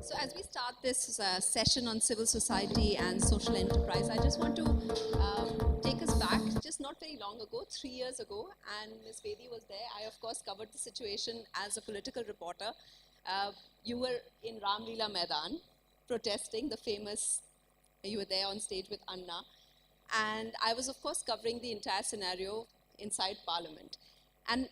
So as we start this session on civil society and social enterprise, I just want to take us back just not very long ago, 3 years ago, and Ms. Bedi was there. I, of course, covered the situation as a political reporter. You were in Ram Leela Maidan protesting, the famous, you were there on stage with Anna. And I was, of course, covering the entire scenario inside Parliament. And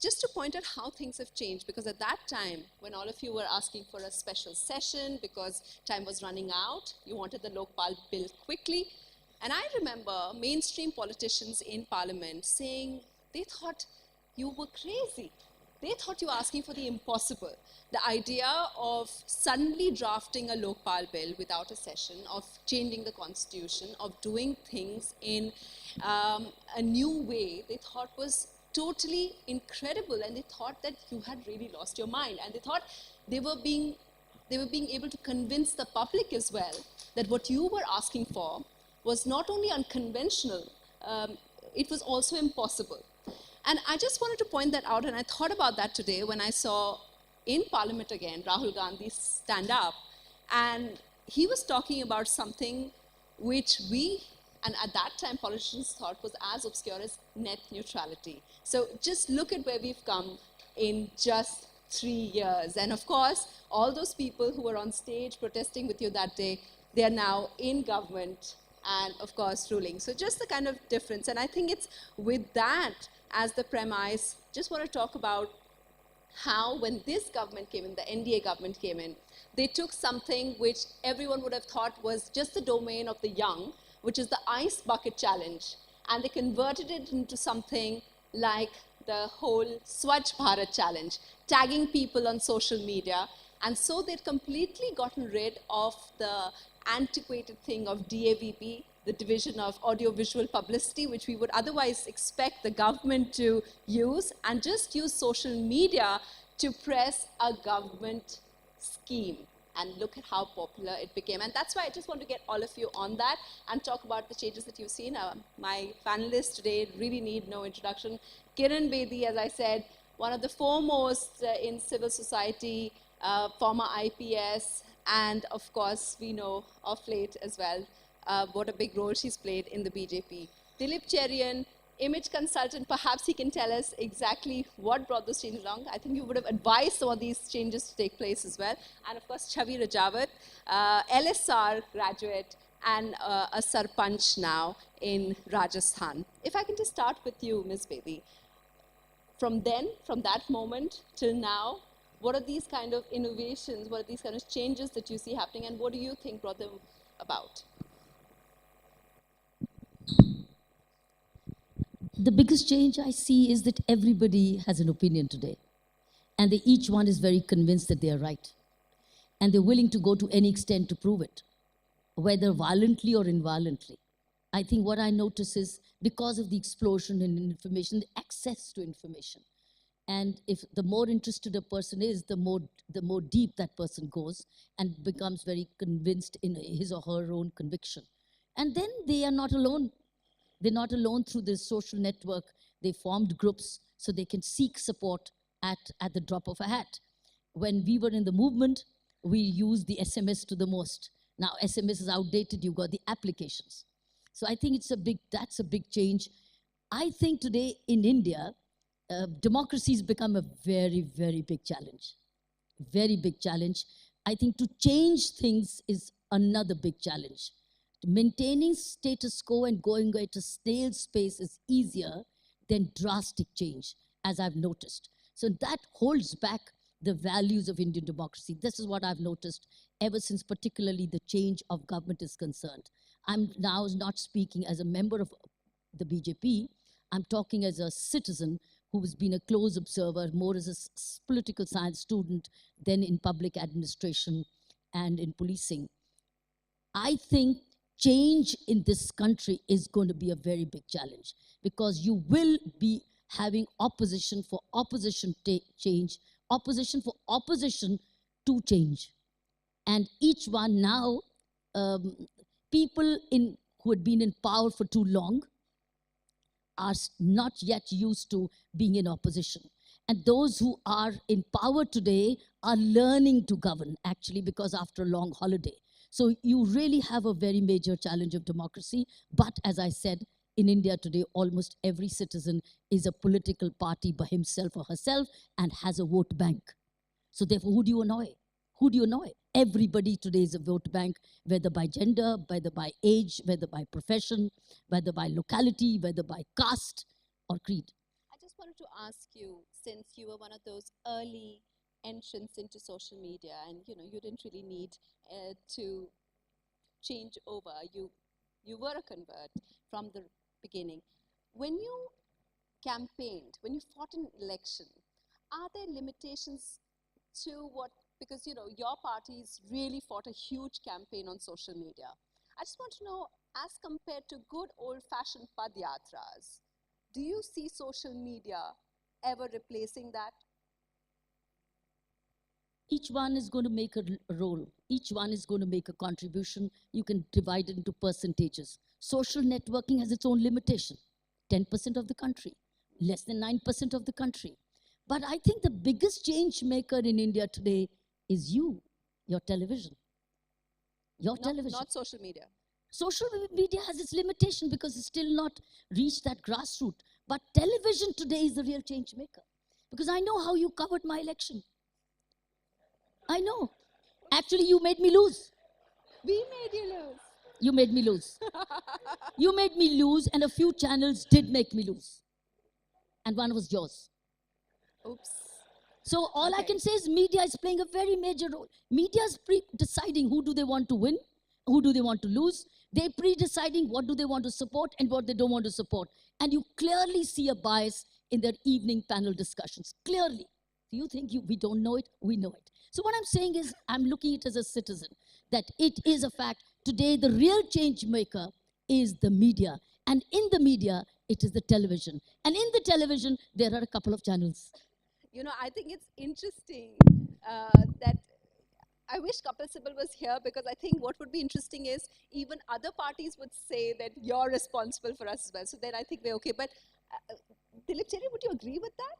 just to point out how things have changed, because at that time, when all of you were asking for a special session because time was running out, you wanted the Lokpal bill quickly. And I remember mainstream politicians in Parliament saying they thought you were crazy. They thought you were asking for the impossible. The idea of suddenly drafting a Lokpal bill without a session, of changing the constitution, of doing things in a new way, they thought was totally incredible, and they thought that you had really lost your mind, and they thought they were being able to convince the public as well that what you were asking for was not only unconventional, it was also impossible. And I just wanted to point that out, and I thought about that today when I saw in Parliament again Rahul Gandhi stand up, and he was talking about something which we, and at that time politicians thought was as obscure as net neutrality. So just look at where we've come in just 3 years. And of course, all those people who were on stage protesting with you that day, they are now in government and of course ruling. So just the kind of difference. And I think it's with that as the premise, just want to talk about how when this government came in, the NDA government came in, they took something which everyone would have thought was just the domain of the young, which is the ice bucket challenge, and they converted it into something like the whole Swachh Bharat challenge, tagging people on social media. And so they'd completely gotten rid of the antiquated thing of DAVP, the Division of Audiovisual Publicity, which we would otherwise expect the government to use, and just use social media to press a government scheme. And look at how popular it became. And that's why I just want to get all of you on that and talk about the changes that you've seen. My panelists today really need no introduction. Kiran Bedi, as I said, one of the foremost in civil society, former IPS, and of course, we know of late as well what a big role she's played in the BJP. Dilip Cherian, image consultant, perhaps he can tell us exactly what brought those changes along. I think you would have advised some of these changes to take place as well. And of course, Chhavi Rajawat, LSR graduate, and a Sarpanch now in Rajasthan. If I can just start with you, Ms. Bedi. From that moment till now, what are these kind of innovations, what are these kind of changes that you see happening, and what do you think brought them about? The biggest change I see is that everybody has an opinion today. And each one is very convinced that they are right. And they're willing to go to any extent to prove it, whether violently or inviolently. I think what I notice is because of the explosion in information, the access to information. And if the more interested a person is, the more deep that person goes and becomes very convinced in his or her own conviction. And then they are not alone. They're not alone through this social network. They formed groups so they can seek support at the drop of a hat. When we were in the movement, we used the SMS to the most. Now SMS is outdated, you've got the applications. So I think that's a big change. I think today in India, democracy has become a very, very big challenge. Very big challenge. I think to change things is another big challenge. Maintaining status quo and going at a snail's pace is easier than drastic change, as I've noticed. So that holds back the values of Indian democracy. This is what I've noticed ever since particularly the change of government is concerned. I'm now not speaking as a member of the BJP. I'm talking as a citizen who has been a close observer, more as a political science student than in public administration and in policing. I think change in this country is going to be a very big challenge because you will be having opposition for opposition change, opposition for opposition to change. And each one now, people who had been in power for too long are not yet used to being in opposition. And those who are in power today are learning to govern, actually, because after a long holiday. So you really have a very major challenge of democracy. But as I said, in India today, almost every citizen is a political party by himself or herself and has a vote bank. So therefore, who do you annoy? Who do you annoy? Everybody today is a vote bank, whether by gender, whether by age, whether by profession, whether by locality, whether by caste or creed. I just wanted to ask you, since you were one of those early entrants into social media, and you didn't really need to change over. You were a convert from the beginning. When you campaigned, when you fought an election, are there limitations to what, because your party's really fought a huge campaign on social media. I just want to know, as compared to good old-fashioned padyatras, do you see social media ever replacing that? Each one is going to make a role. Each one is going to make a contribution. You can divide it into percentages. Social networking has its own limitation. 10% of the country, less than 9% of the country. But I think the biggest change maker in India today is your television. Your television. Not social media. Social media has its limitation because it's still not reached that grassroots. But television today is the real change maker. Because I know how you covered my election. I know. Actually, you made me lose. We made you lose. You made me lose. You made me lose, and a few channels did make me lose. And one was yours. Oops. So all I can say is media is playing a very major role. Media is deciding who do they want to win, who do they want to lose. They're pre-deciding what do they want to support and what they don't want to support. And you clearly see a bias in their evening panel discussions. Clearly. Do you think we don't know it? We know it. So what I'm saying is, I'm looking at it as a citizen, that it is a fact. Today, the real change maker is the media. And in the media, it is the television. And in the television, there are a couple of channels. I think it's interesting that I wish Kapil Sibal was here, because I think what would be interesting is even other parties would say that you're responsible for us as well. So then I think we're okay. But Dilip, would you agree with that?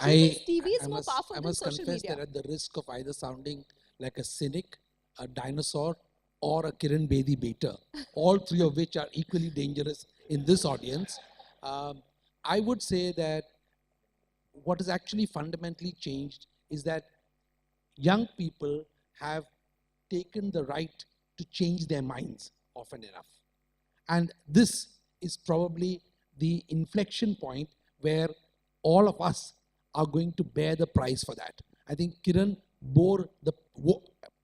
TV is more powerful than social media. I must confess that at the risk of either sounding like a cynic, a dinosaur, or a Kiran Bedi baiter, all three of which are equally dangerous in this audience, I would say that what has actually fundamentally changed is that young people have taken the right to change their minds often enough. And this is probably the inflection point where all of us are going to bear the price for that. I think Kiran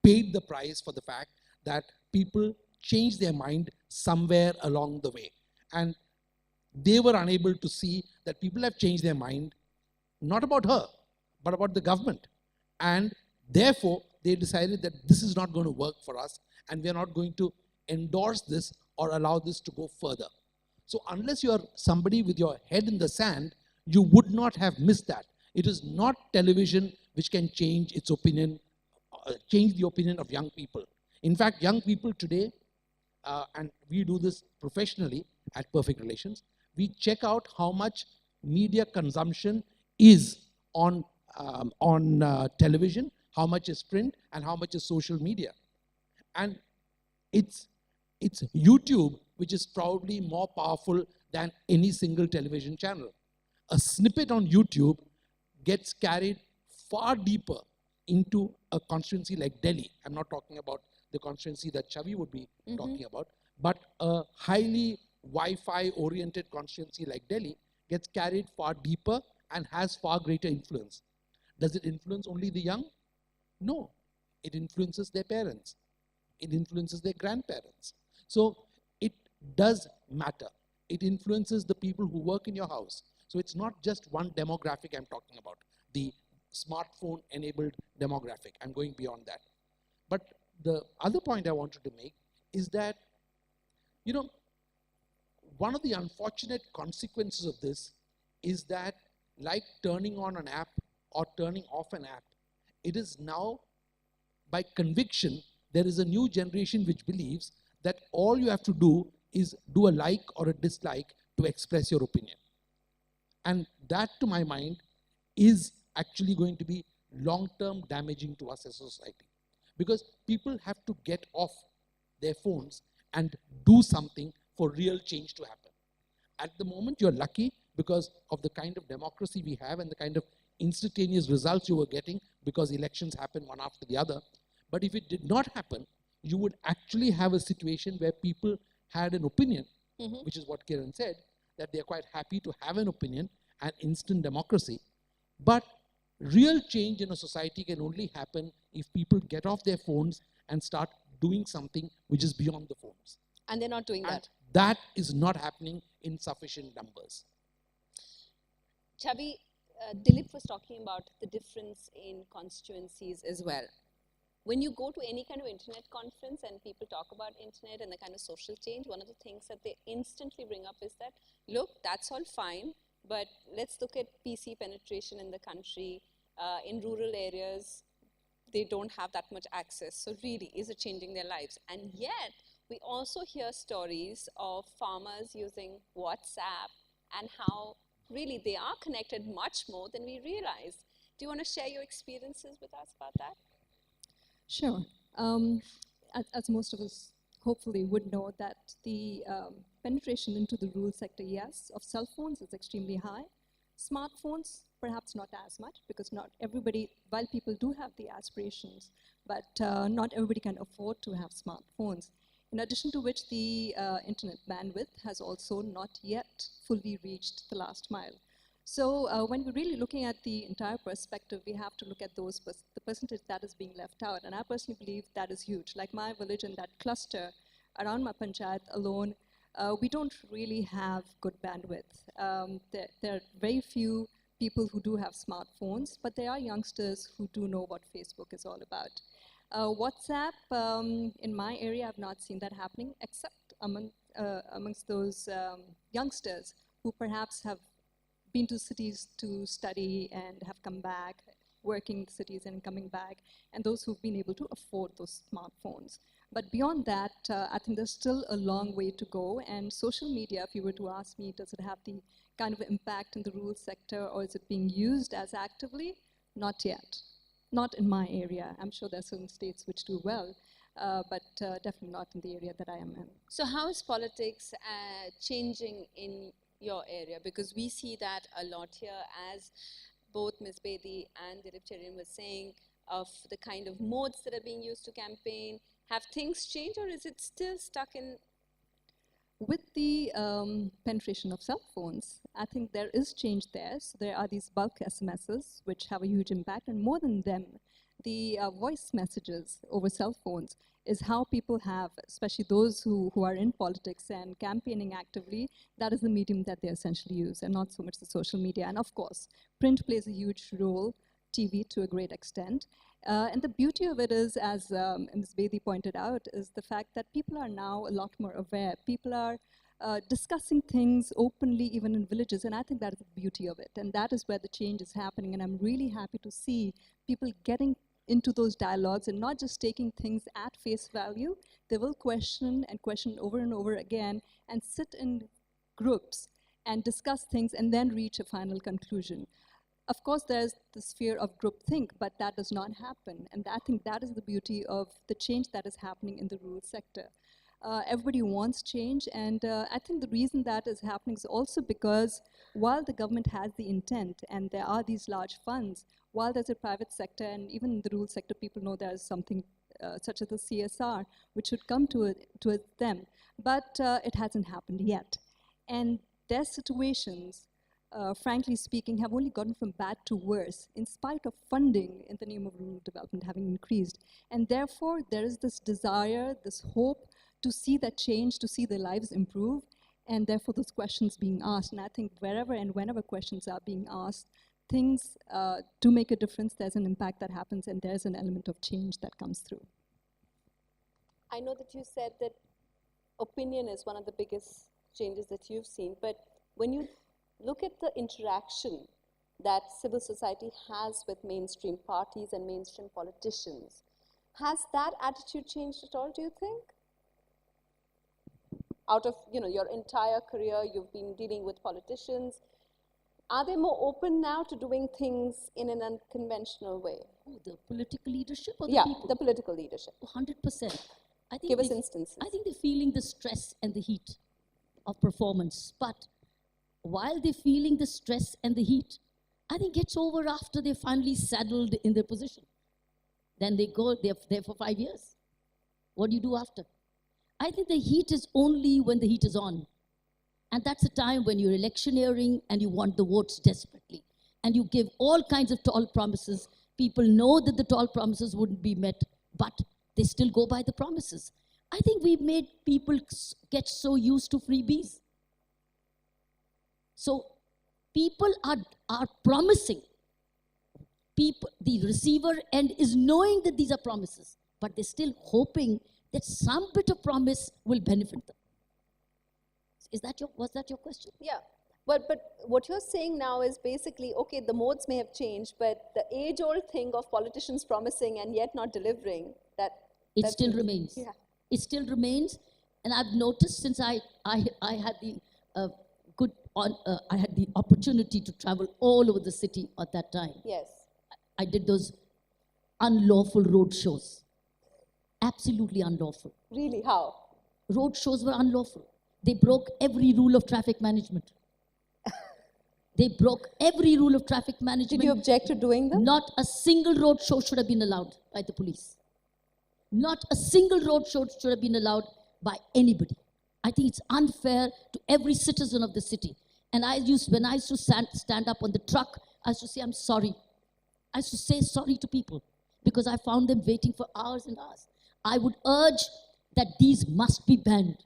paid the price for the fact that people changed their mind somewhere along the way. And they were unable to see that people have changed their mind, not about her, but about the government. And therefore, they decided that this is not going to work for us, and we're not going to endorse this or allow this to go further. So unless you're somebody with your head in the sand, you would not have missed that. It is not television which can change its opinion, change the opinion of young people. In fact, young people today, and we do this professionally at Perfect Relations, we check out how much media consumption is on television, how much is print, and how much is social media. And it's YouTube which is probably more powerful than any single television channel. A snippet on YouTube gets carried far deeper into a constituency like Delhi. I'm not talking about the constituency that Chhavi would be talking about, but a highly Wi-Fi oriented constituency like Delhi gets carried far deeper and has far greater influence. Does it influence only the young? No. It influences their parents. It influences their grandparents. So it does matter. It influences the people who work in your house. So it's not just one demographic I'm talking about, the smartphone-enabled demographic. I'm going beyond that. But the other point I wanted to make is that, one of the unfortunate consequences of this is that, like turning on an app or turning off an app, it is now, by conviction, there is a new generation which believes that all you have to do is do a like or a dislike to express your opinion. And that, to my mind, is actually going to be long-term damaging to us as a society. Because people have to get off their phones and do something for real change to happen. At the moment, you're lucky because of the kind of democracy we have and the kind of instantaneous results you were getting because elections happen one after the other. But if it did not happen, you would actually have a situation where people had an opinion, which is what Kiran said, that they're quite happy to have an opinion and instant democracy. But real change in a society can only happen if people get off their phones and start doing something which is beyond the phones. And they're not doing that. That is not happening in sufficient numbers. Chhavi, Dilip was talking about the difference in constituencies as well. When you go to any kind of internet conference and people talk about internet and the kind of social change, one of the things that they instantly bring up is that, look, that's all fine, but let's look at PC penetration in the country. In rural areas, they don't have that much access. So really, is it changing their lives? And yet, we also hear stories of farmers using WhatsApp and how really they are connected much more than we realize. Do you want to share your experiences with us about that? Sure. As most of us hopefully would know, that the penetration into the rural sector, yes, of cell phones is extremely high. Smartphones, perhaps not as much, because not everybody, while people do have the aspirations, but not everybody can afford to have smartphones. In addition to which, the internet bandwidth has also not yet fully reached the last mile. So when we're really looking at the entire perspective, we have to look at those the percentage that is being left out. And I personally believe that is huge. Like my village and that cluster around my panchayat alone, we don't really have good bandwidth. There are very few people who do have smartphones, but there are youngsters who do know what Facebook is all about. WhatsApp, in my area, I've not seen that happening, except amongst those youngsters who perhaps have been to cities to study and have come back, working in cities and coming back, and those who've been able to afford those smartphones. But beyond that, I think there's still a long way to go. And social media, if you were to ask me, does it have the kind of impact in the rural sector, or is it being used as actively? Not yet. Not in my area. I'm sure there are certain states which do well, but definitely not in the area that I am in. So how is politics changing in your area? Because we see that a lot here, as both Ms. Bedi and Dilip Cherian was saying, of the kind of modes that are being used to campaign. Have things changed, or is it still stuck in? With the penetration of cell phones, I think there is change there. So there are these bulk SMSs, which have a huge impact. And more than them, the voice messages over cell phones is how people have, especially those who are in politics and campaigning actively, that is the medium that they essentially use, and not so much the social media. And of course, print plays a huge role, TV to a great extent. And the beauty of it is, as Ms. Bedi pointed out, is the fact that people are now a lot more aware. People are discussing things openly, even in villages, and I think that is the beauty of it. And that is where the change is happening, and I'm really happy to see people getting into those dialogues and not just taking things at face value. They will question and question over and over again and sit in groups and discuss things and then reach a final conclusion. Of course, there's this fear of groupthink, but that does not happen. And I think that is the beauty of the change that is happening in the rural sector. Everybody wants change, and I think the reason that is happening is also because while the government has the intent and there are these large funds, while there's a private sector, and even in the rural sector, people know there's something such as the CSR, which should come to them, but it hasn't happened yet. And their situations, frankly speaking, have only gotten from bad to worse, in spite of funding in the name of rural development having increased. And therefore, there is this desire, this hope to see that change, to see their lives improve, and therefore those questions being asked. And I think wherever and whenever questions are being asked, things do make a difference. There's an impact that happens, and there's an element of change that comes through. I know that you said that opinion is one of the biggest changes that you've seen, but when you look at the interaction that civil society has with mainstream parties and mainstream politicians, has that attitude changed at all, do you think? Out of your entire career, you've been dealing with politicians. Are they more open now to doing things in an unconventional way? Oh, the political leadership or the Yeah, people? the political leadership. 100%. I think Give us they- instances. I think they're feeling the stress and the heat of performance. But while they're feeling the stress and the heat, I think it's over after they're finally saddled in their position. Then they go, they're there for 5 years. What do you do after? I think the heat is only when the heat is on. And that's a time when you're electioneering and you want the votes desperately. And you give all kinds of tall promises. People know that the tall promises wouldn't be met, but they still go by the promises. I think we've made people get so used to freebies. So people are promising. People, the receiver end is knowing that these are promises, but they're still hoping that some bit of promise will benefit them. Was that your question? Yeah. But what you're saying now is basically, okay, the modes may have changed, but the age-old thing of politicians promising and yet not delivering, it still remains. Yeah. It still remains, and I've noticed since I had the I had the opportunity to travel all over the city at that time. Yes. I did those unlawful road shows. Absolutely unlawful. Really, how? Road shows were unlawful. They broke every rule of traffic management. They broke every rule of traffic management. Did you object to doing them? Not a single road show should have been allowed by the police. Not a single road show should have been allowed by anybody. I think it's unfair to every citizen of the city. And when I used to stand up on the truck, I used to say, I'm sorry. I used to say sorry to people because I found them waiting for hours and hours. I would urge that these must be banned.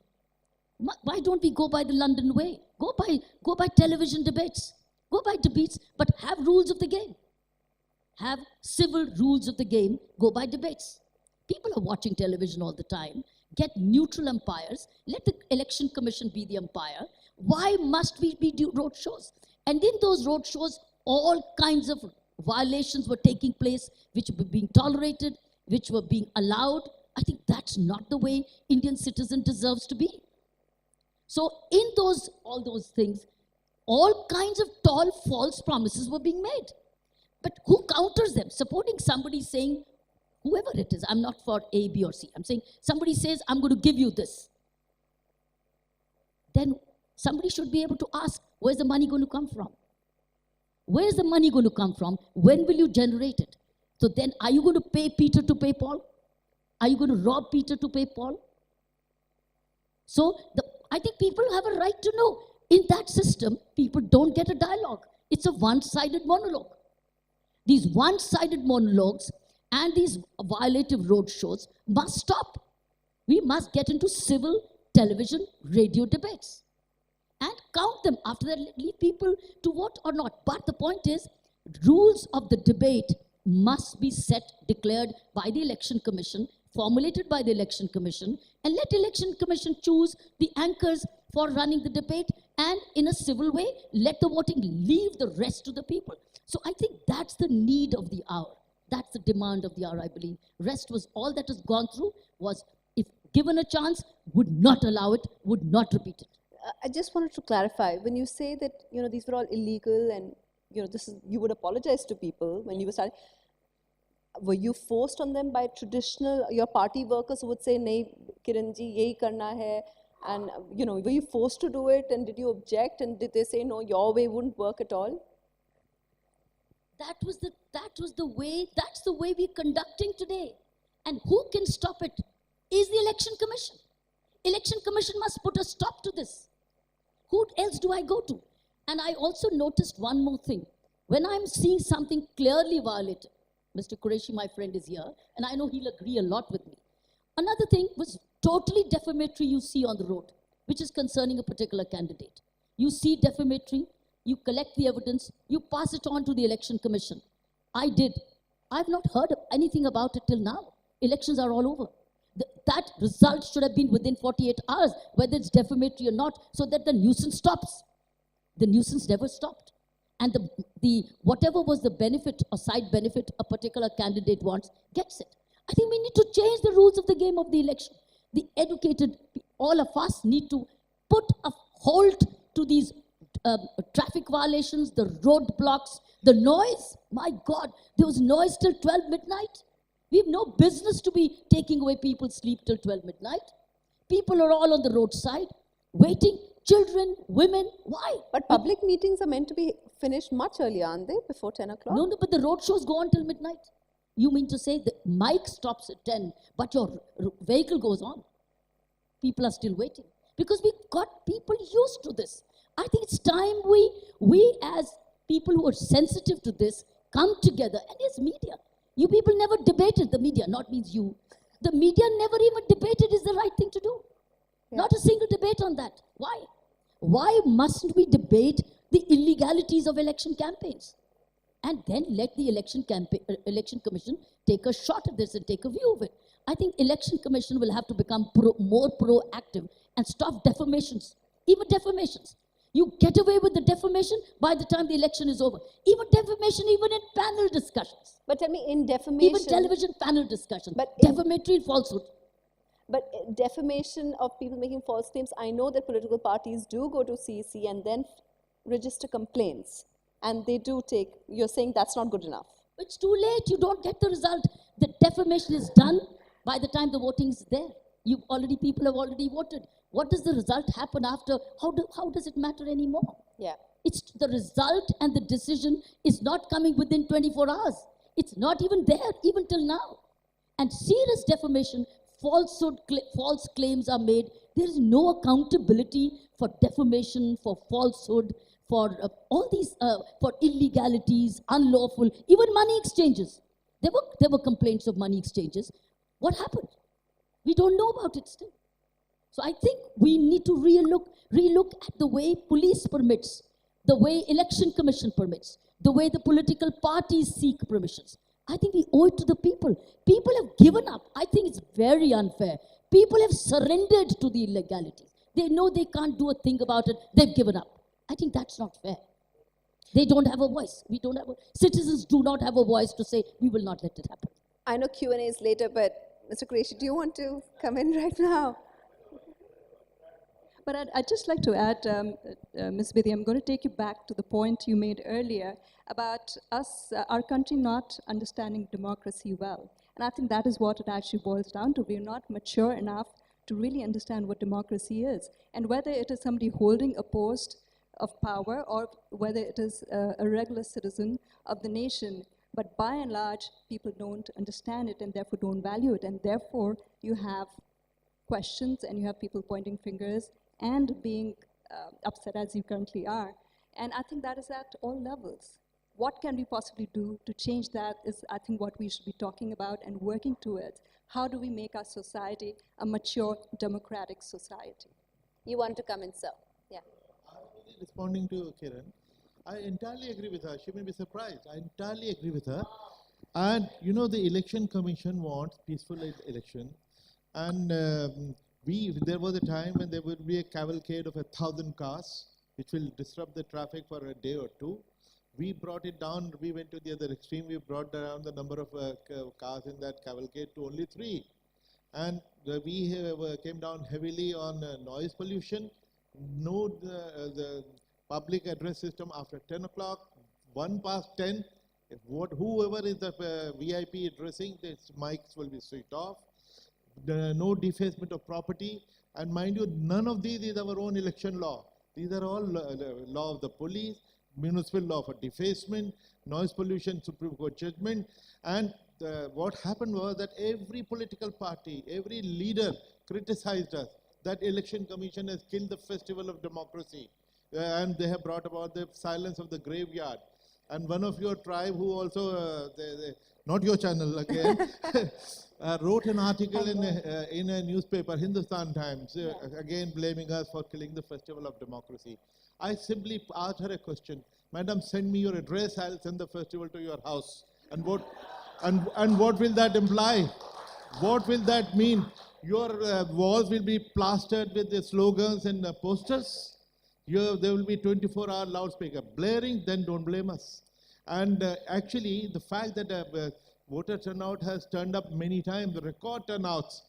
Why don't we go by the London way? Go by television debates. Go by debates, but have rules of the game. Have civil rules of the game. Go by debates. People are watching television all the time. Get neutral umpires. Let the election commission be the umpire. Why must we do road shows? And in those road shows, all kinds of violations were taking place, which were being tolerated, which were being allowed. I think that's not the way Indian citizen deserves to be. So in all those things, all kinds of tall, false promises were being made. But who counters them? Supporting somebody saying, whoever it is, I'm not for A, B, or C. I'm saying somebody says, I'm going to give you this. Then somebody should be able to ask, where's the money going to come from? Where's the money going to come from? When will you generate it? So then, are you going to pay Peter to pay Paul? Are you going to rob Peter to pay Paul? So I think people have a right to know. In that system, people don't get a dialogue. It's a one-sided monologue. These one-sided monologues and these violative road shows must stop. We must get into civil television, radio debates and count them. After that, leave people to vote or not. But the point is, rules of the debate must be declared by the Election Commission, formulated by the Election Commission, and let Election Commission choose the anchors for running the debate, and in a civil way, let the voting, leave the rest to the people. So I think that's the need of the hour. That's the demand of the hour, I believe. Rest was all that has gone through was, if given a chance, would not allow it, would not repeat it. I just wanted to clarify, when you say that, these were all illegal and, you would apologize to people when you were starting, were you forced on them by your party workers who would say, "Nahi, Kiran ji, yehi karna hai," and were you forced to do it, and did you object, and did they say, "No, your way wouldn't work at all"? That's the way we're conducting today. And who can stop it? Is the Election Commission. Election Commission must put a stop to this. Who else do I go to? And I also noticed one more thing. When I'm seeing something clearly violated, Mr. Qureshi, my friend, is here, and I know he'll agree a lot with me. Another thing was totally defamatory you see on the road, which is concerning a particular candidate. You see defamatory, you collect the evidence, you pass it on to the Election Commission. I did. I've not heard anything about it till now. Elections are all over. That result should have been within 48 hours, whether it's defamatory or not, so that the nuisance stops. The nuisance never stopped. And whatever was the benefit or side benefit a particular candidate wants, gets it. I think we need to change the rules of the game of the election. The educated, all of us need to put a halt to these traffic violations, the roadblocks, the noise. My God, there was noise till 12 midnight. We have no business to be taking away people's sleep till 12 midnight. People are all on the roadside, waiting. Children, women, why? But public meetings are meant to be finished much earlier, aren't they? Before 10 o'clock? No, but the road shows go on till midnight. You mean to say the mic stops at 10, but your vehicle goes on? People are still waiting. Because we got people used to this. I think it's time we as people who are sensitive to this come together. And it's media. You people never debated, the media, not means you. The media never even debated is the right thing to do. Yeah. Not a single debate on that. Why? Why mustn't we debate the illegalities of election campaigns? And then let the election commission take a shot at this and take a view of it. I think election commission will have to become more proactive and stop defamations, even defamations. You get away with the defamation by the time the election is over. Even defamation, even in panel discussions. But tell me, in defamation... Even television panel discussions. But defamatory falsehood. But defamation of people making false claims, I know that political parties do go to CEC and then register complaints. And they do take, you're saying that's not good enough. It's too late, you don't get the result. The defamation is done by the time the voting is there. People have already voted. What does the result happen after? How does it matter anymore? Yeah. It's the result and the decision is not coming within 24 hours. It's not even there, even till now. And serious defamation, false claims are made. There is no accountability for defamation, for falsehood, for all these, for illegalities, unlawful, even money exchanges. There were complaints of money exchanges. What happened? We don't know about it still. So I think we need to relook at the way police permits, the way election commission permits, the way the political parties seek permissions. I think we owe it to the people. People have given up. I think it's very unfair. People have surrendered to the illegalities. They know they can't do a thing about it. They've given up. I think that's not fair. They don't have a voice. Citizens do not have a voice to say, we will not let it happen. I know Q&A is later, but Mr. Qureshi, do you want to come in right now? But I'd just like to add, Ms. Bedi, I'm going to take you back to the point you made earlier about us, our country not understanding democracy well. And I think that is what it actually boils down to. We're not mature enough to really understand what democracy is. And whether it is somebody holding a post of power or whether it is a regular citizen of the nation, but by and large, people don't understand it and therefore don't value it. And therefore, you have questions and you have people pointing fingers and being upset as you currently are. And I think that is at all levels. What can we possibly do to change that is, I think, what we should be talking about and working towards. How do we make our society a mature, democratic society? You want to come in, sir? Yeah. Responding to Kiran, I entirely agree with her. She may be surprised. I entirely agree with her. And you know, the election commission wants peaceful election. And there was a time when there would be a cavalcade of 1,000 cars, which will disrupt the traffic for a day or two. We brought it down. We went to the other extreme. We brought down the number of cars in that cavalcade to only 3. And we came down heavily on noise pollution. No, the public address system after 10 o'clock, 1 past 10, whoever is the VIP addressing, the mics will be switched off. No defacement of property. And mind you, none of these is our own election law. These are all law of the police, municipal law for defacement, noise pollution, Supreme Court judgment. And what happened was that every political party, every leader criticized us. That election commission has killed the festival of democracy. And they have brought about the silence of the graveyard. And one of your tribe who also, not your channel again, wrote an article in a newspaper, Hindustan Times, again blaming us for killing the festival of democracy. I simply asked her a question. Madam, send me your address, I'll send the festival to your house. And what will that imply? What will that mean? Your walls will be plastered with the slogans and posters. There will be 24-hour loudspeaker blaring, then don't blame us. And actually, the fact that voter turnout has turned up many times, the record turnouts,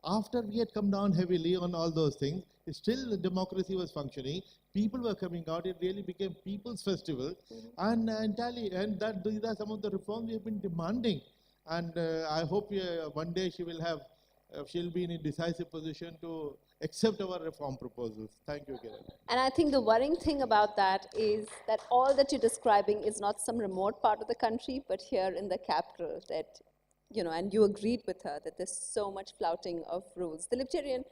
After we had come down heavily on all those things, still the democracy was functioning. People were coming out. It really became people's festival, and these are some of the reforms we have been demanding. And I hope one day she'll be in a decisive position to accept our reform proposals. Thank you, Kiran. And I think the worrying thing about that is that all that you're describing is not some remote part of the country, but here in the capital that, and you agreed with her that there's so much flouting of rules. Dilip, Cherian,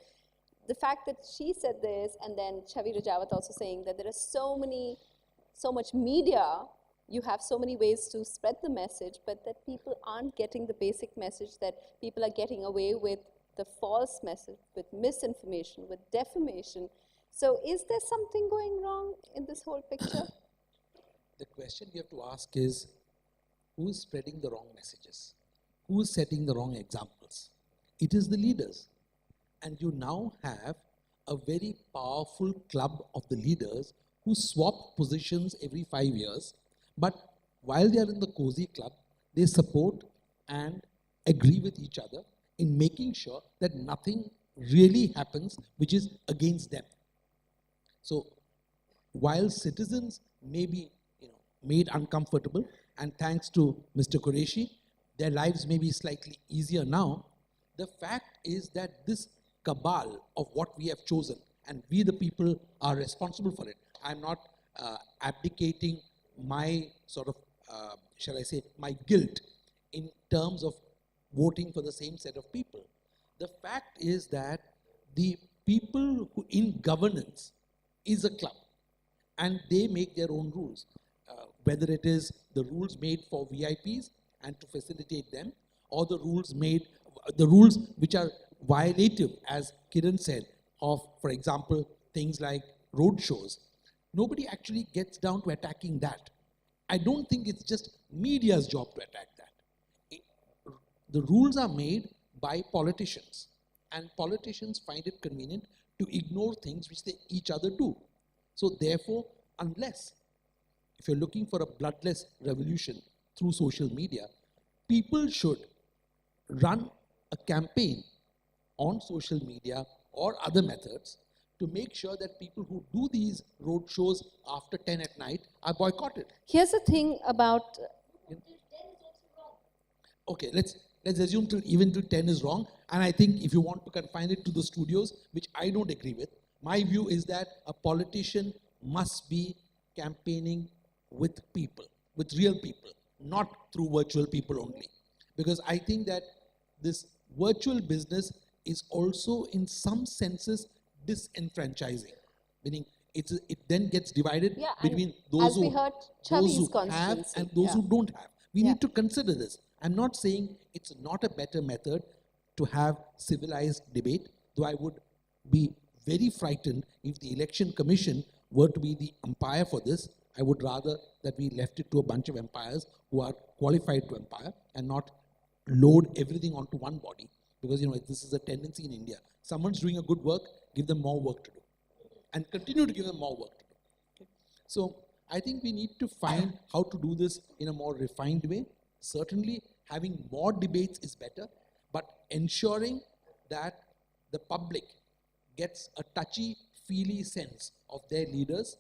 the fact that she said this, and then Chhavi Rajawat also saying that there are so much media, you have so many ways to spread the message, but that people aren't getting the basic message, that people are getting away with the false message, with misinformation, with defamation. So is there something going wrong in this whole picture? The question you have to ask is, who is spreading the wrong messages? Who is setting the wrong examples? It is the leaders. And you now have a very powerful club of the leaders who swap positions every 5 years, but while they are in the cozy club, they support and agree with each other in making sure that nothing really happens which is against them. So while citizens may be made uncomfortable, and thanks to Mr. Qureshi, their lives may be slightly easier now, the fact is that this cabal of what we have chosen, and we the people are responsible for it. I'm not abdicating my sort of, shall I say, my guilt in terms of voting for the same set of people. The fact is that the people who in governance is a club, and they make their own rules, whether it is the rules made for VIPs and to facilitate them, or the rules which are violative, as Kiran said, of, for example, things like road shows. Nobody actually gets down to attacking that. I don't think it's just media's job to attack that. The rules are made by politicians, and politicians find it convenient to ignore things which they each other do. So therefore, if you're looking for a bloodless revolution through social media, people should run a campaign on social media or other methods to make sure that people who do these road shows after 10 at night are boycotted. Here's the thing about... Okay, let's assume even till 10 is wrong, and I think if you want to confine it to the studios, which I don't agree with, my view is that a politician must be campaigning with people, with real people, not through virtual people only. Because I think that this virtual business is also in some senses disenfranchising, meaning it then gets divided between those who have and those who don't have. We need to consider this. I'm not saying it's not a better method to have civilized debate, though I would be very frightened if the Election Commission were to be the umpire for this. I would rather that we left it to a bunch of umpires who are qualified to umpire and not load everything onto one body. Because this is a tendency in India. Someone's doing a good work, give them more work to do. And continue to give them more work to do. Okay? So I think we need to find how to do this in a more refined way. Certainly having more debates is better, but ensuring that the public gets a touchy-feely sense of their leaders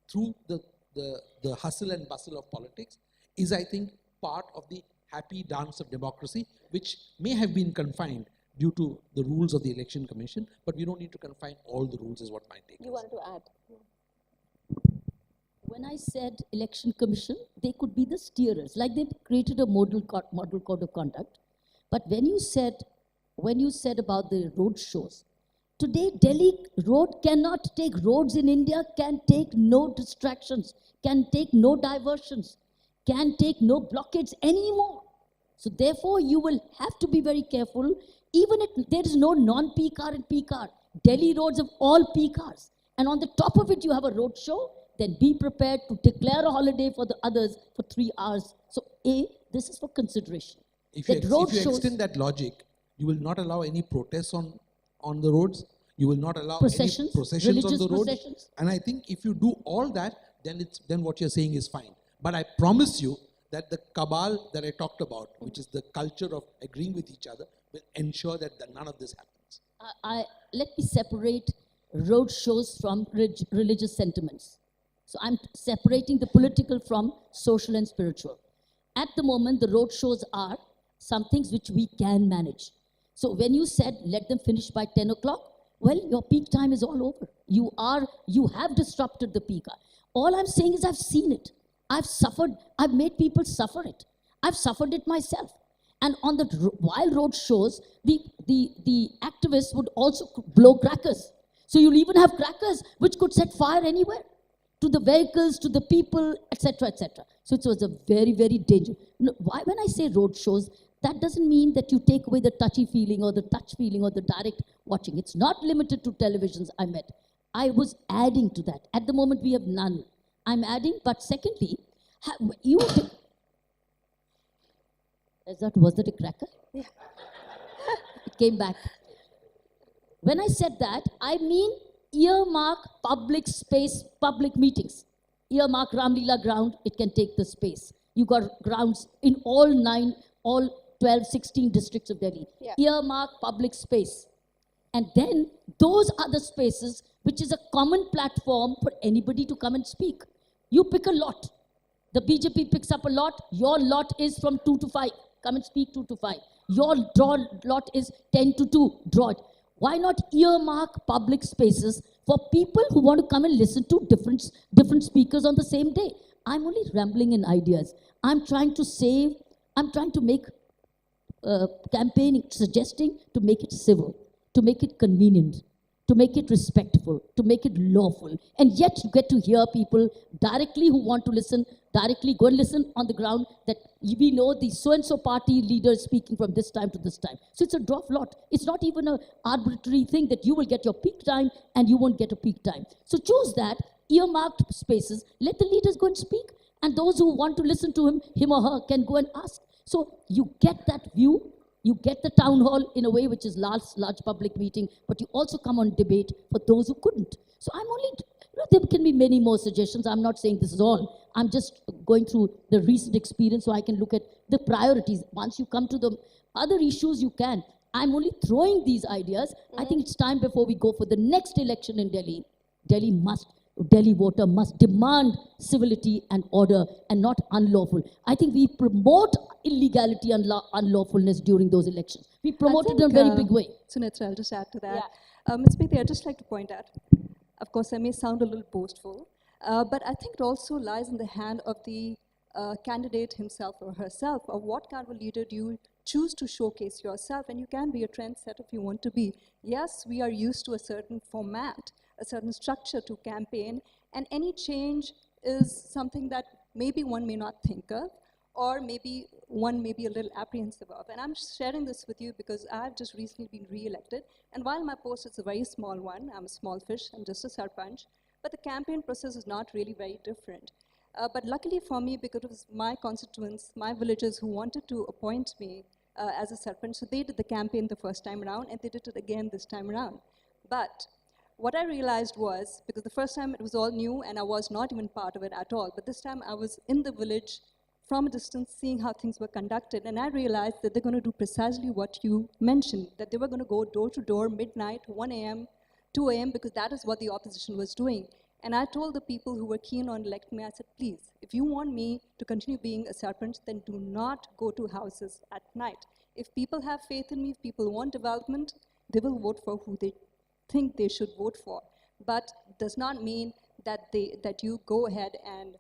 through the hustle and bustle of politics is, I think, part of the happy dance of democracy, which may have been confined due to the rules of the Election Commission, but we don't need to confine all the rules, is what my take is. You wanted to add? When I said Election Commission, they could be the steerers, like they created a model code of conduct. But when you said about the road shows, today Delhi road cannot take, roads in India can take no distractions, can take no diversions, can take no blockades anymore. So therefore, you will have to be very careful. Even if there is no non-peak hour and peak hour, Delhi roads have all peak hours. And on the top of it, you have a road show, then be prepared to declare a holiday for the others for 3 hours. So this is for consideration. If you extend that logic, you will not allow any protests on the roads. You will not allow any processions on the roads. And I think if you do all that, then what you're saying is fine. But I promise you that the cabal that I talked about, which is the culture of agreeing with each other, will ensure that none of this happens. let me separate road shows from religious sentiments. So I'm separating the political from social and spiritual. At the moment, the road shows are some things which we can manage. So when you said, let them finish by 10 o'clock, well, your peak time is all over. You have disrupted the peak. All I'm saying is I've seen it. I've suffered, I've made people suffer it. I've suffered it myself. And on the wild road shows, the activists would also blow crackers. So you'll even have crackers which could set fire anywhere, to the vehicles, to the people, etc., etc. So it was a very, very dangerous. When I say road shows, that doesn't mean that you take away the touchy feeling or the touch feeling or the direct watching. It's not limited to televisions I met. I was adding to that. At the moment, we have none. I'm adding, but secondly, was that a cracker? Yeah. It came back. When I said that, I mean earmark public space, public meetings. Earmark Ramlila ground, it can take the space. You got grounds in all 12, 16 districts of Delhi. Yeah. Earmark public space. And then those are the spaces which is a common platform for anybody to come and speak. You pick a lot. The BJP picks up a lot. Your lot is from 2 to 5. Come and speak 2 to 5. Your lot is 10 to 2. Draw it. Why not earmark public spaces for people who want to come and listen to different speakers on the same day? I'm only rambling in ideas. I'm trying to make campaigning, suggesting to make it civil, to make it convenient, to make it respectful, to make it lawful. And yet you get to hear people directly who want to listen, directly go and listen on the ground that we know the so-and-so party leader is speaking from this time to this time. So it's a draw of lot. It's not even an arbitrary thing that you will get your peak time and you won't get a peak time. So choose that, earmarked spaces, let the leaders go and speak. And those who want to listen to him or her can go and ask. So you get that view. You get the town hall in a way which is large public meeting, but you also come on debate for those who couldn't. So I'm only, there can be many more suggestions. I'm not saying this is all. I'm just going through the recent experience so I can look at the priorities. Once you come to the other issues, you can. I'm only throwing these ideas. I think it's time before we go for the next election in Delhi. Delhi voter must demand civility and order and not unlawful. I think we promote illegality and unlawfulness during those elections. We promote it in a very big way. Sunetra, I'll just add to that. Ms. Bedi, I'd just like to point out, of course, I may sound a little boastful, but I think it also lies in the hand of the candidate himself or herself, or what kind of a leader do you choose to showcase yourself, and you can be a trendsetter if you want to be. Yes, we are used to a certain format, a certain structure to campaign, and any change is something that maybe one may not think of, or maybe one may be a little apprehensive of. And I'm sharing this with you because I've just recently been re-elected, and while my post is a very small one, I'm a small fish, I'm just a Sarpanch, but the campaign process is not really very different. But luckily for me, because it was my constituents, my villagers who wanted to appoint me as a Sarpanch, so they did the campaign the first time around, and they did it again this time around. But what I realized was, because the first time it was all new and I was not even part of it at all, but this time I was in the village from a distance seeing how things were conducted, and I realized that they're going to do precisely what you mentioned, that they were going to go door to door, midnight, 1 a.m., 2 a.m., because that is what the opposition was doing. And I told the people who were keen on electing me, I said, please, if you want me to continue being a Sarpanch, then do not go to houses at night. If people have faith in me, if people want development, they will vote for who they think they should vote for. But does not mean that you go ahead and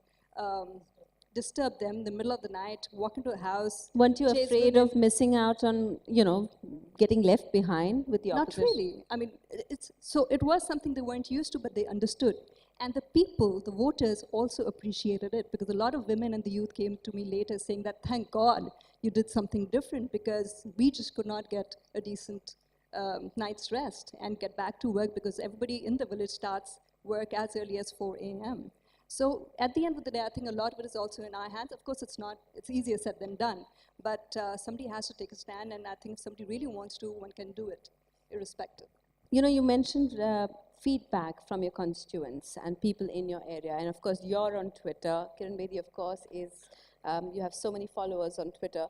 disturb them in the middle of the night, walk into a house. Weren't you afraid of missing out on, getting left behind with the opposition? Not really. I mean, it was something they weren't used to, but they understood. And the people, the voters, also appreciated it, because a lot of women and the youth came to me later saying that, thank God you did something different, because we just could not get a decent night's rest and get back to work, because everybody in the village starts work as early as 4 a.m. So at the end of the day, I think a lot of it is also in our hands. Of course, it's easier said than done, but somebody has to take a stand, and I think if somebody really wants to, one can do it, irrespective. You mentioned feedback from your constituents and people in your area, and of course, you're on Twitter. Kiran Bedi, of course, you have so many followers on Twitter.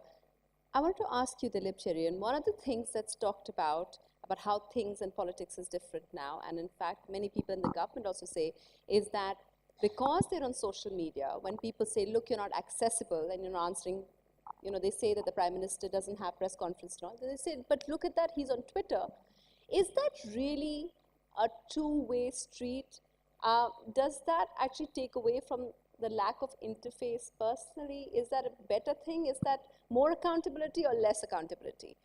I want to ask you, Dilip, Cherian, one of the things that's talked about about how things and politics is different now. And in fact, many people in the government also say is that because they're on social media, when people say, look, you're not accessible and you're not answering, they say that the Prime Minister doesn't have press conference and all. They say, but look at that, he's on Twitter. Is that really a two-way street? Does that actually take away from the lack of interface personally? Is that a better thing? Is that more accountability or less accountability?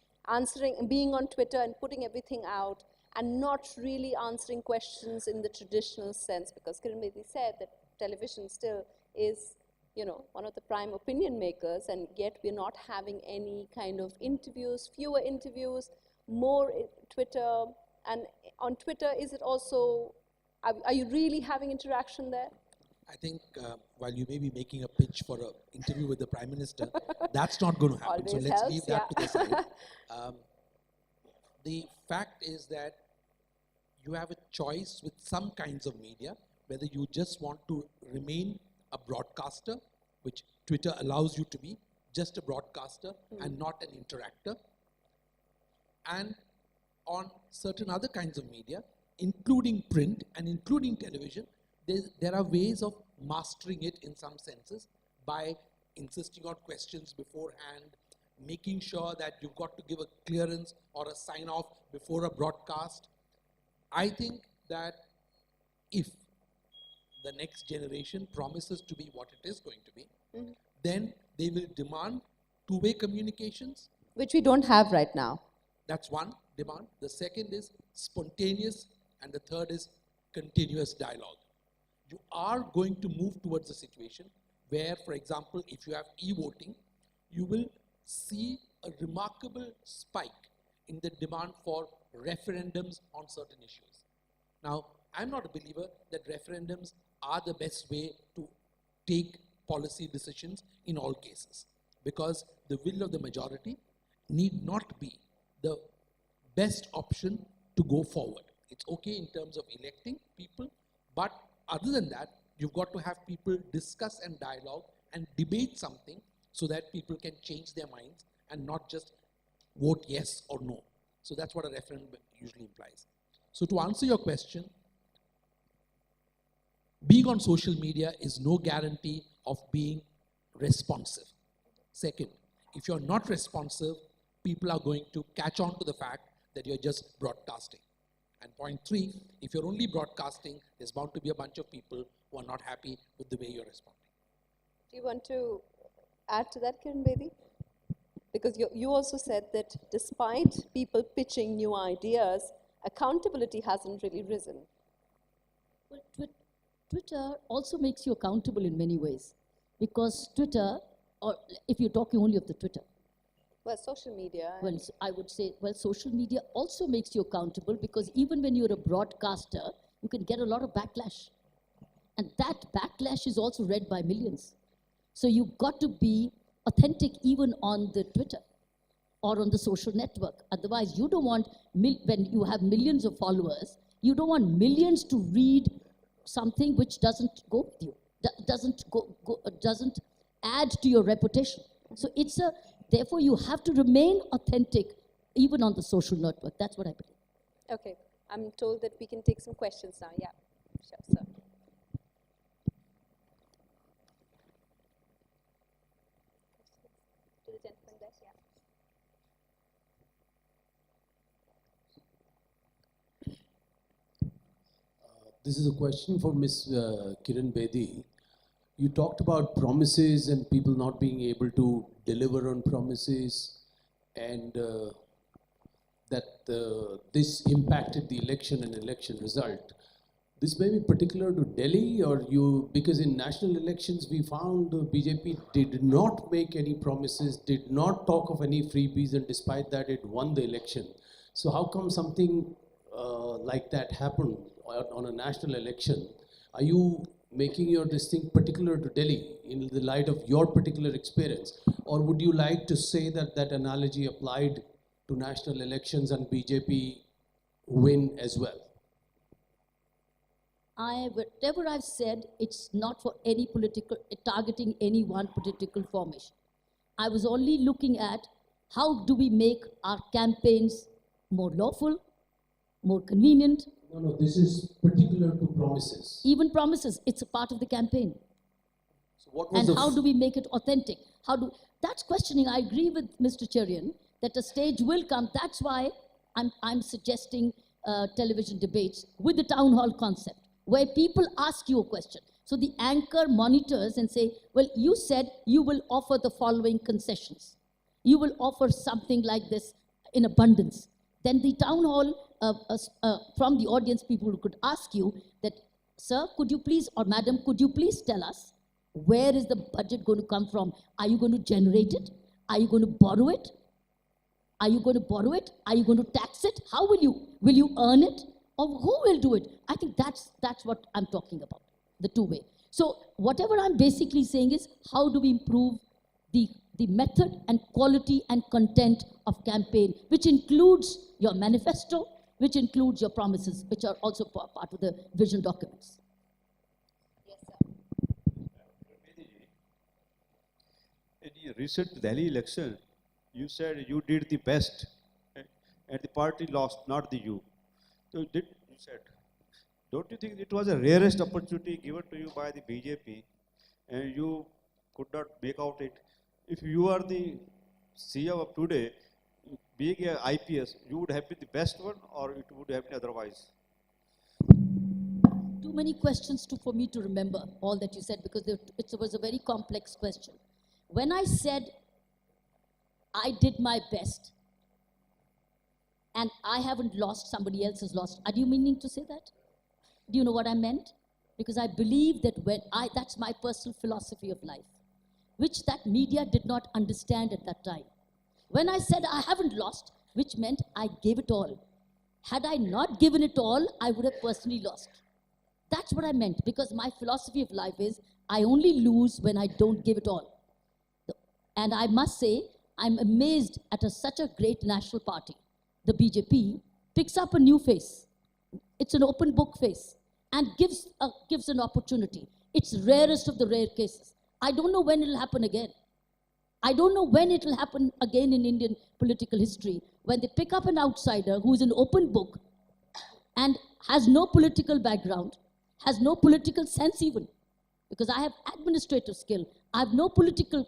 Being on Twitter and putting everything out and not really answering questions in the traditional sense, because Kiran Bedi said that television still is, one of the prime opinion makers, and yet we're not having any kind of interviews, fewer interviews, more Twitter. And on Twitter, is it also, are you really having interaction there? I think while you may be making a pitch for an interview with the Prime Minister, that's not going to happen. Always So let's helps, leave that yeah. to the side. The fact is that you have a choice with some kinds of media, whether you just want to remain a broadcaster, which Twitter allows you to be, just a broadcaster and not an interactor. And on certain other kinds of media, including print and including television, there are ways of mastering it in some senses by insisting on questions beforehand, making sure that you've got to give a clearance or a sign-off before a broadcast. I think that if the next generation promises to be what it is going to be, then they will demand two-way communications. Which we don't have right now. That's one demand. The second is spontaneous, and the third is continuous dialogue. You are going to move towards a situation where, for example, if you have e-voting, you will see a remarkable spike in the demand for referendums on certain issues. Now, I'm not a believer that referendums are the best way to take policy decisions in all cases, because the will of the majority need not be the best option to go forward. It's okay in terms of electing people, but other than that, you've got to have people discuss and dialogue and debate something so that people can change their minds and not just vote yes or no. So that's what a referendum usually implies. So to answer your question, being on social media is no guarantee of being responsive. Second, if you're not responsive, people are going to catch on to the fact that you're just broadcasting. And point three, if you're only broadcasting, there's bound to be a bunch of people who are not happy with the way you're responding. Do you want to add to that, Kiran Bedi? Because you also said that despite people pitching new ideas, accountability hasn't really risen. Well, Twitter also makes you accountable in many ways, because Twitter, or if you're talking only of the Twitter, Well, social media. well, I would say, well, social media also makes you accountable, because even when you're a broadcaster, you can get a lot of backlash. And that backlash is also read by millions. So you've got to be authentic even on the Twitter or on the social network. Otherwise, you don't want, when you have millions of followers, you don't want millions to read something which doesn't go with you, doesn't add to your reputation. So therefore you have to remain authentic even on the social network. That's what I believe. Okay, I'm told that we can take some questions now. Yeah, sure, sir. To the gentleman there, yeah. This is a question for Ms. Kiran Bedi. You talked about promises and people not being able to deliver on promises, and that this impacted the election and election result. This may be particular to Delhi, or because in national elections we found BJP did not make any promises, did not talk of any freebies, and despite that it won the election. So how come something like that happened on a national election? Are you making this thing particular to Delhi in the light of your particular experience? Or would you like to say that that analogy applied to national elections and BJP win as well? Whatever I've said, it's not for any targeting any one political formation. I was only looking at how do we make our campaigns more lawful, more convenient. No, no, this is particular to promises. Even promises, it's a part of the campaign. So what was And the how do we make it authentic? That's questioning. I agree with Mr. Cherian that a stage will come. That's why I'm suggesting television debates with the town hall concept, where people ask you a question. So the anchor monitors and say, well, you said you will offer the following concessions. You will offer something like this in abundance. Then the town hall, from the audience, people could ask you that, sir, could you please, or madam, could you please tell us, where is the budget going to come from? Are you going to generate it? Are you going to borrow it? Are you going to borrow it? Are you going to tax it? How will you earn it? Or who will do it? I think that's what I'm talking about, the two-way. So whatever I'm basically saying is, how do we improve the method and quality and content of campaign, which includes your manifesto, which includes your promises, which are also part of the vision documents. Yes, sir. In your recent Delhi election, you said you did the best, and the party lost, not the you. So you said, don't you think it was a rarest opportunity given to you by the BJP, and you could not make out it? If you are the CEO of today, being a IPS, you would have been the best one, or it would have been otherwise? Too many questions for me to remember all that you said, because it was a very complex question. When I said I did my best and I haven't lost, somebody else has lost, are you meaning to say that? Do you know what I meant? Because I believe that that's my personal philosophy of life, which that media did not understand at that time. When I said I haven't lost, which meant I gave it all. Had I not given it all, I would have personally lost. That's what I meant, because my philosophy of life is I only lose when I don't give it all. And I must say, I'm amazed at such a great national party. The BJP picks up a new face. It's an open book face and gives an opportunity. It's rarest of the rare cases. I don't know when it'll happen again. I don't know when it'll happen again in Indian political history, when they pick up an outsider who's an open book and has no political background, has no political sense even, because I have administrative skill. I have no politicking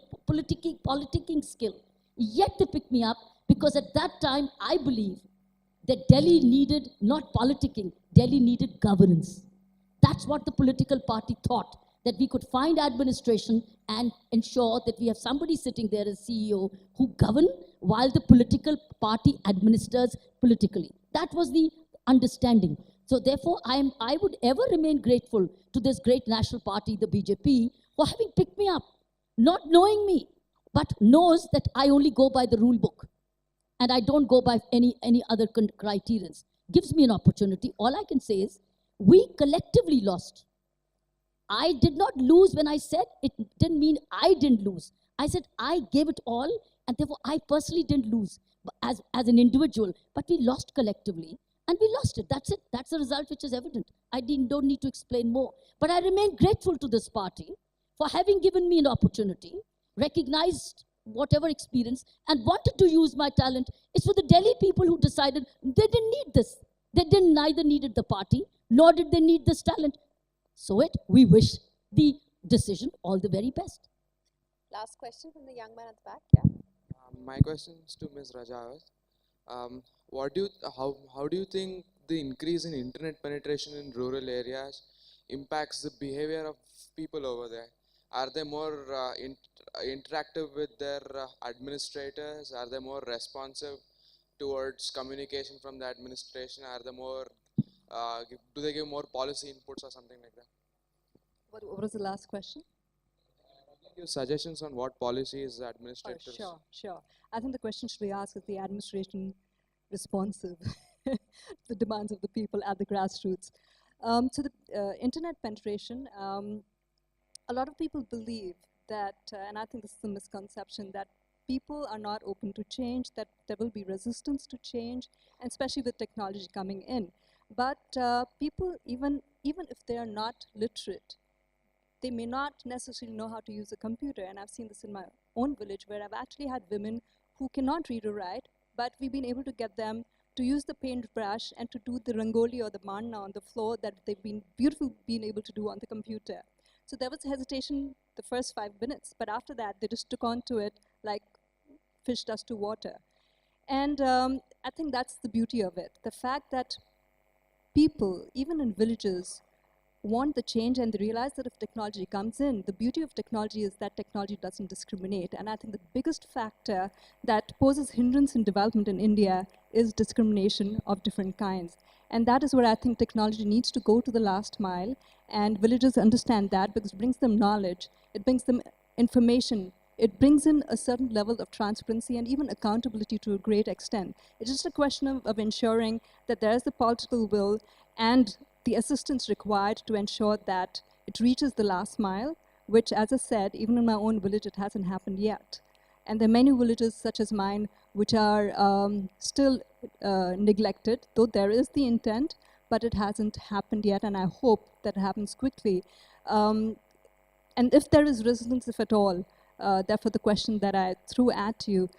skill. Yet they pick me up, because at that time I believe that Delhi needed not politicking, Delhi needed governance. That's what the political party thought, that we could find administration and ensure that we have somebody sitting there as CEO who govern while the political party administers politically. That was the understanding. So therefore, I would ever remain grateful to this great national party, the BJP, for having picked me up, not knowing me, but knows that I only go by the rule book and I don't go by any other criterions. Gives me an opportunity. All I can say is, we collectively lost. I did not lose when I said it didn't mean I didn't lose. I said I gave it all, and therefore I personally didn't lose as an individual, but we lost collectively, and we lost it. That's it. That's the result which is evident. I don't need to explain more. But I remain grateful to this party for having given me an opportunity, recognized whatever experience, and wanted to use my talent. It's for the Delhi people who decided they didn't need this. They neither needed the party, nor did they need this talent. So we wish the decision all the very best. Last question from the young man at the back. Yeah. My question is to Ms. Rajawat. How do you think the increase in internet penetration in rural areas impacts the behavior of people over there? Are they more interactive with their administrators? Are they more responsive towards communication from the administration? Are they more, do they give more policy inputs or something like that? What was the last question? Give suggestions on what policies the administrators... Sure. I think the question should be asked, is the administration responsive to the demands of the people at the grassroots? So the internet penetration, a lot of people believe that, and I think this is a misconception, that people are not open to change, that there will be resistance to change, and especially with technology coming in. But people, even if they are not literate, they may not necessarily know how to use a computer. And I've seen this in my own village, where I've actually had women who cannot read or write, but we've been able to get them to use the paintbrush and to do the rangoli or the manna on the floor that they've been been able to do on the computer. So there was hesitation the first 5 minutes, but after that, they just took on to it like fish does to water. And I think that's the beauty of it. The fact that people, even in villages, want the change, and they realize that if technology comes in, the beauty of technology is that technology doesn't discriminate. And I think the biggest factor that poses hindrance in development in India is discrimination of different kinds. And that is where I think technology needs to go to the last mile, and villagers understand that because it brings them knowledge, it brings them information, it brings in a certain level of transparency and even accountability to a great extent. It's just a question of ensuring that there is the political will and the assistance required to ensure that it reaches the last mile, which, as I said, even in my own village, it hasn't happened yet. And there are many villages such as mine which are still neglected, though there is the intent, but it hasn't happened yet, and I hope that it happens quickly. And if there is resistance, if at all, therefore the question that I threw at you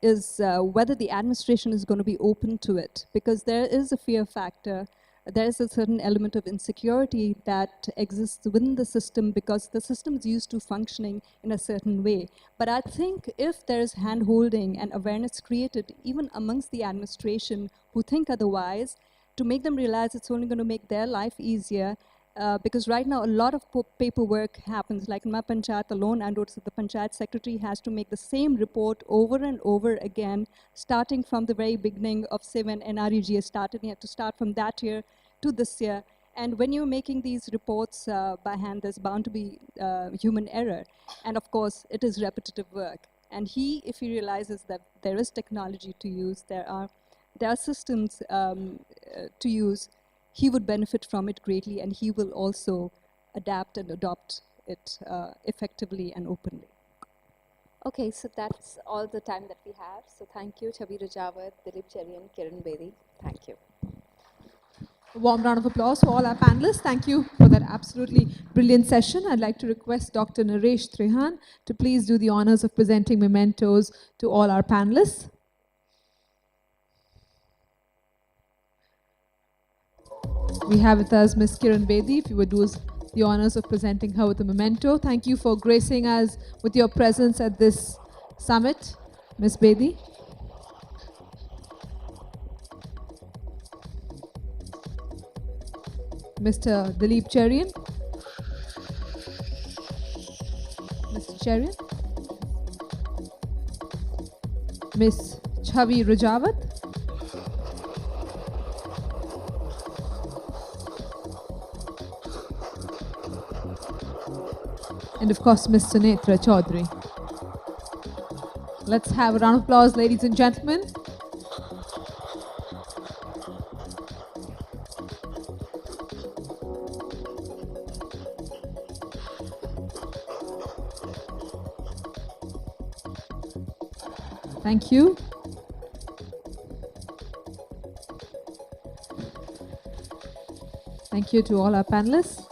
is whether the administration is going to be open to it, because there is a fear factor. There is a certain element of insecurity that exists within the system because the system is used to functioning in a certain way. But I think if there is hand-holding and awareness created, even amongst the administration who think otherwise, to make them realize it's only going to make their life easier, because right now a lot of paperwork happens. Like in my panchayat alone, I noticed that the panchayat secretary has to make the same report over and over again, starting from the very beginning of, say, when NREGA started. You have to start from that year to this year. And when you're making these reports by hand, there's bound to be human error. And of course, it is repetitive work. And if he realizes that there is technology to use, there are systems to use, he would benefit from it greatly, and he will also adapt and adopt it effectively and openly. Okay, so that's all the time that we have. So thank you, Chhavi, Rajawat, Dilip, Cherian, Kiran, Bedi. Thank you. A warm round of applause for all our panelists. Thank you for that absolutely brilliant session. I'd like to request Dr. Naresh Trehan to please do the honors of presenting mementos to all our panelists. We have with us Ms. Kiran Bedi. If you would do us the honors of presenting her with a memento. Thank you for gracing us with your presence at this summit, Ms. Bedi. Mr. Dilip Cherian. Mr. Cherian. Ms. Chhavi Rajawat. And of course, Ms. Sunetra Choudhury. Let's have a round of applause, ladies and gentlemen. Thank you. Thank you to all our panelists.